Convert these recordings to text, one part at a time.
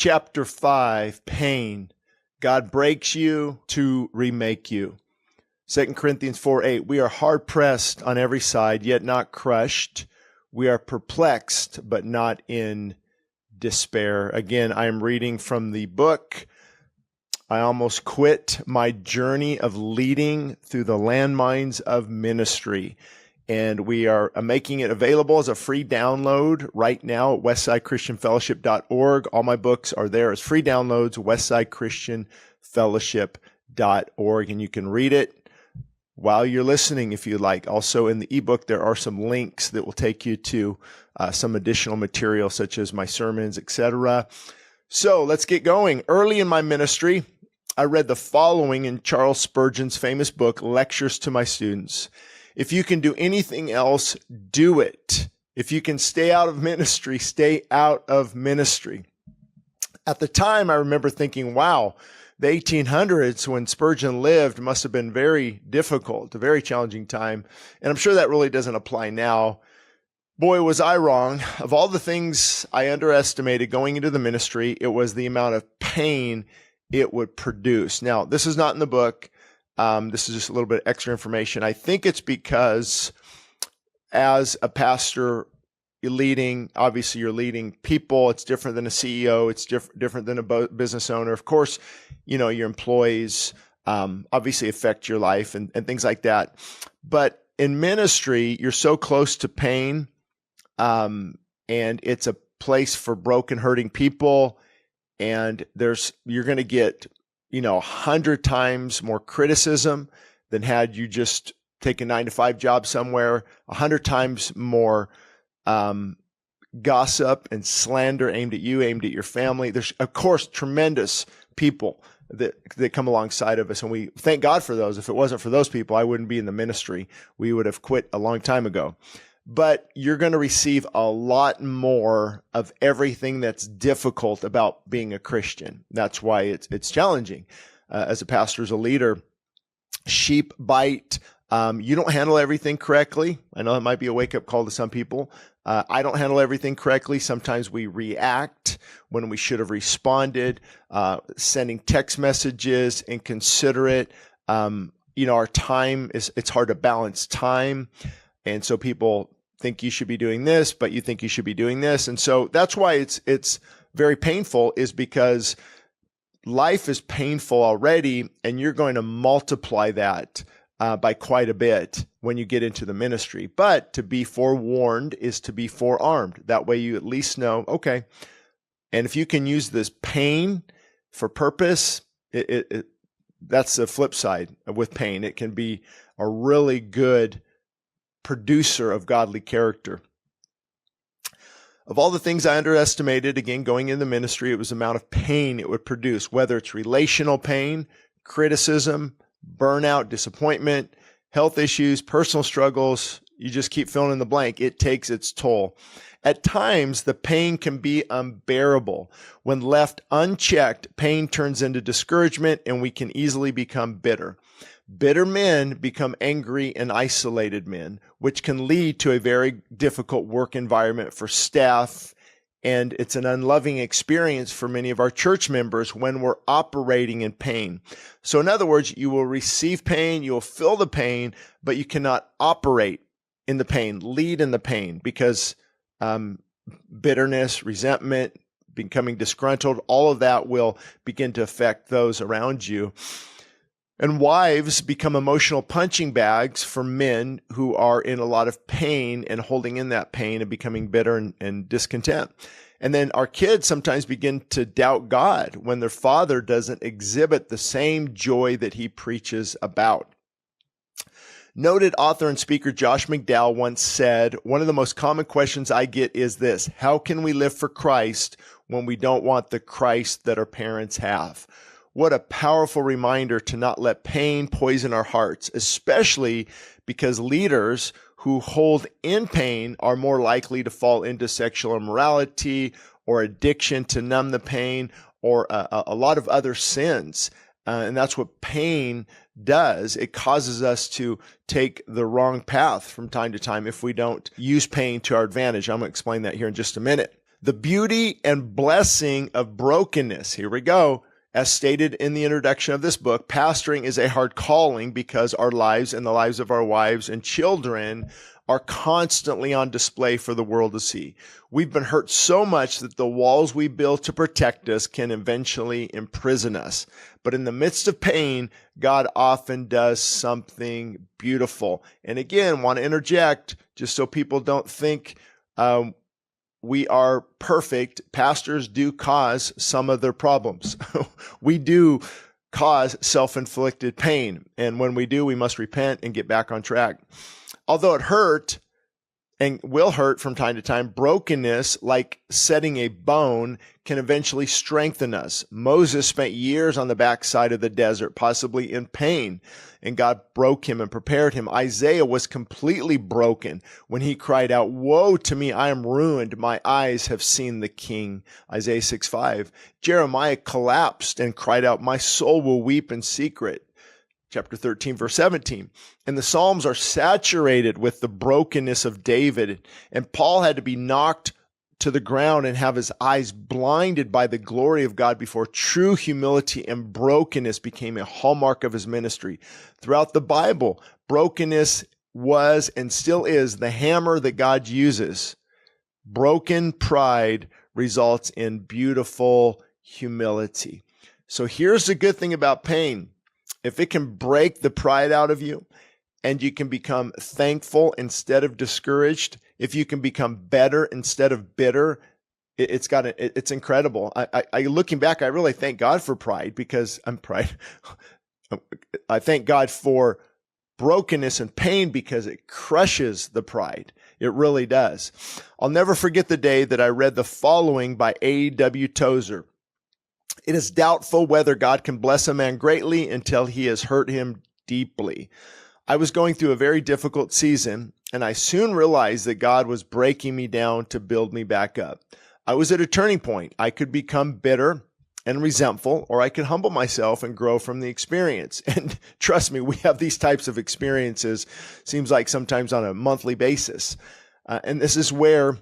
Chapter 5, pain. God breaks you to remake you. 2 Corinthians 4:8, we are hard-pressed on every side, yet not crushed. We are perplexed, but not in despair. Again, I am reading from the book, I Almost Quit, My Journey of Leading Through the Landmines of Ministry. And we are making it available as a free download right now at westsidechristianfellowship.org. All my books are there as free downloads, westsidechristianfellowship.org. And you can read it while you're listening if you like. Also in the ebook, there are some links that will take you to some additional material such as my sermons, etc. So let's get going. Early in my ministry, I read the following in Charles Spurgeon's famous book, Lectures to My Students. If you can do anything else, do it. If you can stay out of ministry, stay out of ministry. At the time, I remember thinking, wow, the 1800s when Spurgeon lived must have been very difficult, a very challenging time. And I'm sure that really doesn't apply now. Boy, was I wrong. Of all the things I underestimated going into the ministry, it was the amount of pain it would produce. Now, this is not in the book. This is just a little bit of extra information. I think it's because as a pastor, obviously you're leading people. It's different than a CEO. It's different than a business owner. Of course, your employees obviously affect your life and things like that. But in ministry, you're so close to pain, and it's a place for broken, hurting people. And you're going to get 100 times more criticism than had you just take a 9-to-5 job somewhere, 100 times more gossip and slander aimed at you, aimed at your family. There's, of course, tremendous people that come alongside of us, and we thank God for those. If it wasn't for those people, I wouldn't be in the ministry. We would have quit a long time ago. But you're going to receive a lot more of everything that's difficult about being a Christian. That's why it's challenging. As a pastor, as a leader, sheep bite. You don't handle everything correctly. I know that might be a wake-up call to some people. I don't handle everything correctly. Sometimes we react when we should have responded, sending text messages inconsiderate. Our time it's hard to balance time. And so people think you should be doing this, but you think you should be doing this. And so that's why it's very painful, is because life is painful already, and you're going to multiply that by quite a bit when you get into the ministry. But to be forewarned is to be forearmed. That way you at least know, okay, and if you can use this pain for purpose, that's the flip side with pain. It can be a really good producer of godly character. Of all the things I underestimated, again, going in the ministry, it was the amount of pain it would produce, whether it's relational pain, criticism, burnout, disappointment, health issues, personal struggles. You just keep filling in the blank. It takes its toll. At times, the pain can be unbearable. When left unchecked, pain turns into discouragement, and we can easily become bitter. Bitter men become angry and isolated men, which can lead to a very difficult work environment for staff. And it's an unloving experience for many of our church members when we're operating in pain. So in other words, you will receive pain, you will feel the pain, but you cannot operate in the pain, lead in the pain, because bitterness, resentment, becoming disgruntled, all of that will begin to affect those around you. And wives become emotional punching bags for men who are in a lot of pain and holding in that pain and becoming bitter and discontent. And then our kids sometimes begin to doubt God when their father doesn't exhibit the same joy that he preaches about. Noted author and speaker Josh McDowell once said, one of the most common questions I get is this: how can we live for Christ when we don't want the Christ that our parents have? What a powerful reminder to not let pain poison our hearts, especially because leaders who hold in pain are more likely to fall into sexual immorality or addiction to numb the pain, or a lot of other sins. And that's what pain does. It causes us to take the wrong path from time to time if we don't use pain to our advantage. I'm going to explain that here in just a minute. The beauty and blessing of brokenness. Here we go. As stated in the introduction of this book, pastoring is a hard calling because our lives and the lives of our wives and children are constantly on display for the world to see. We've been hurt so much that the walls we build to protect us can eventually imprison us. But in the midst of pain, God often does something beautiful. And again, want to interject just so people don't think we are perfect. Pastors do cause some of their problems. We do cause self-inflicted pain. And when we do, we must repent and get back on track. Although it hurt and will hurt from time to time, brokenness, like setting a bone, can eventually strengthen us. Moses spent years on the backside of the desert, possibly in pain, and God broke him and prepared him. Isaiah was completely broken when he cried out, "Woe to me, I am ruined. My eyes have seen the King." Isaiah 6:5. Jeremiah collapsed and cried out, "My soul will weep in secret." Chapter 13, verse 17. And the Psalms are saturated with the brokenness of David. And Paul had to be knocked to the ground and have his eyes blinded by the glory of God before true humility and brokenness became a hallmark of his ministry. Throughout the Bible, brokenness was and still is the hammer that God uses. Broken pride results in beautiful humility. So here's the good thing about pain. If it can break the pride out of you and you can become thankful instead of discouraged, if you can become better instead of bitter, it's incredible. I looking back, I really thank God for pride because I'm pride. I thank God for brokenness and pain because it crushes the pride. It really does. I'll never forget the day that I read the following by A.W. Tozer. It is doubtful whether God can bless a man greatly until he has hurt him deeply. I was going through a very difficult season, and I soon realized that God was breaking me down to build me back up. I was at a turning point. I could become bitter and resentful, or I could humble myself and grow from the experience. And trust me, we have these types of experiences, seems like sometimes on a monthly basis. And this is where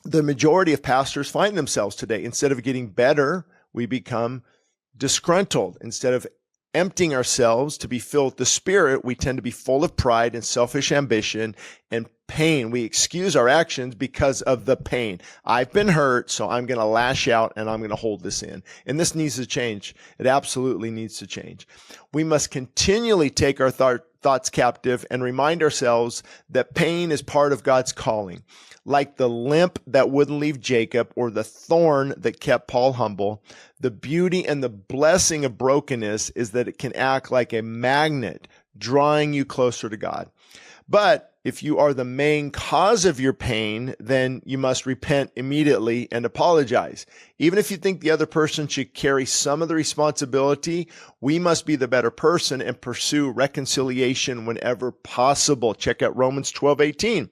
the majority of pastors find themselves today. Instead of getting better, we become disgruntled. Instead of emptying ourselves to be filled with the Spirit, we tend to be full of pride and selfish ambition and pain. We excuse our actions because of the pain. I've been hurt, so I'm going to lash out and I'm going to hold this in. And this needs to change. It absolutely needs to change. We must continually take our thoughts captive and remind ourselves that pain is part of God's calling. Like the limp that wouldn't leave Jacob or the thorn that kept Paul humble, the beauty and the blessing of brokenness is that it can act like a magnet, drawing you closer to God. But if you are the main cause of your pain, then you must repent immediately and apologize. Even if you think the other person should carry some of the responsibility, we must be the better person and pursue reconciliation whenever possible. Check out Romans 12:18.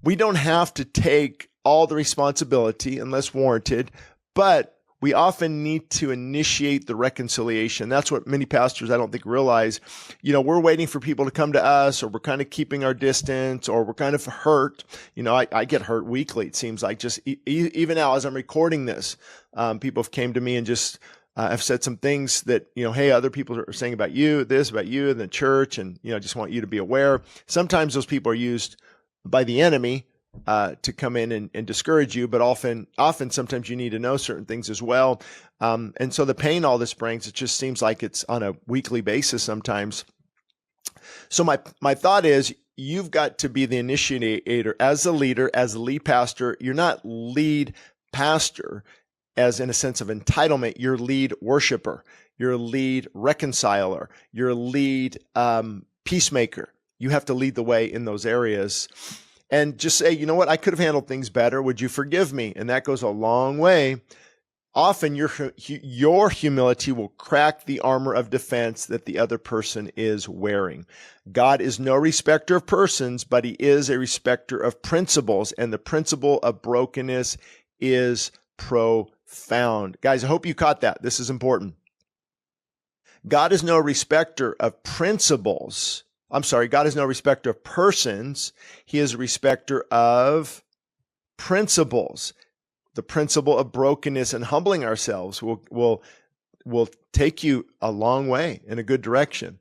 We don't have to take all the responsibility unless warranted, but we often need to initiate the reconciliation. That's what many pastors, I don't think, realize. We're waiting for people to come to us, or we're kind of keeping our distance, or we're kind of hurt. I get hurt weekly, it seems like. Just even now as I'm recording this, people have came to me and just have said some things that, hey, other people are saying about you, this, about you, and the church, and, just want you to be aware. Sometimes those people are used by the enemy to come in and discourage you, but often sometimes you need to know certain things as well. And so the pain all this brings, it just seems like it's on a weekly basis sometimes. So my thought is, you've got to be the initiator as a leader, as a lead pastor. You're not lead pastor as in a sense of entitlement. You're lead worshiper. You're lead reconciler. You're lead peacemaker. You have to lead the way in those areas and just say, you know what, I could have handled things better. Would you forgive me? And that goes a long way. Often your humility will crack the armor of defense that the other person is wearing. God is no respecter of persons, but he is a respecter of principles. And the principle of brokenness is profound. Guys, I hope you caught that. This is important. God is no respecter of principles. God is no respecter of persons. He is a respecter of principles. the principle of brokenness and humbling ourselves will take you a long way in a good direction.